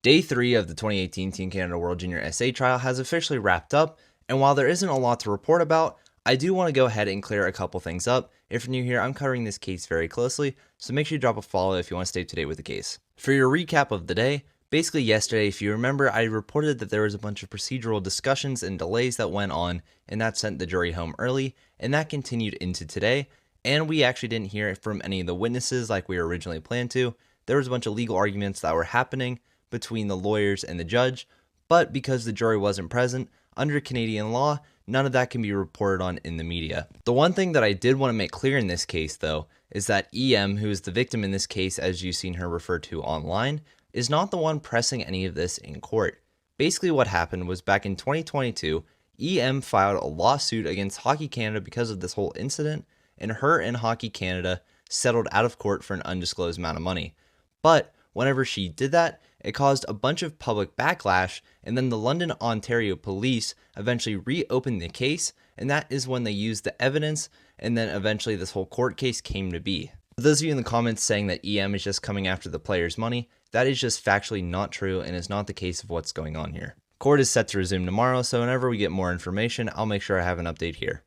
Day 3 of the 2018 Team Canada World Junior SA trial has officially wrapped up, and while there isn't a lot to report about, I do want to go ahead and clear a couple things up. If you're new here, I'm covering this case very closely, so make sure you drop a follow if you want to stay up to date with the case. For your recap of the day, basically yesterday, if you remember, I reported that there was a bunch of procedural discussions and delays that went on, and that sent the jury home early, and that continued into today, and we actually didn't hear from any of the witnesses like we originally planned to. There was a bunch of legal arguments that were happening between the lawyers and the judge, but because the jury wasn't present, under Canadian law, none of that can be reported on in the media. The one thing that I did want to make clear in this case, though, is that EM, who is the victim in this case as you've seen her referred to online, is not the one pressing any of this in court. Basically what happened was back in 2022, EM filed a lawsuit against Hockey Canada because of this whole incident, and her and Hockey Canada settled out of court for an undisclosed amount of money. But whenever she did that, it caused a bunch of public backlash, and then the London, Ontario police eventually reopened the case, and that is when they used the evidence, and then eventually this whole court case came to be. For those of you in the comments saying that EM is just coming after the players' money, that is just factually not true and is not the case of what's going on here. Court is set to resume tomorrow, so whenever we get more information, I'll make sure I have an update here.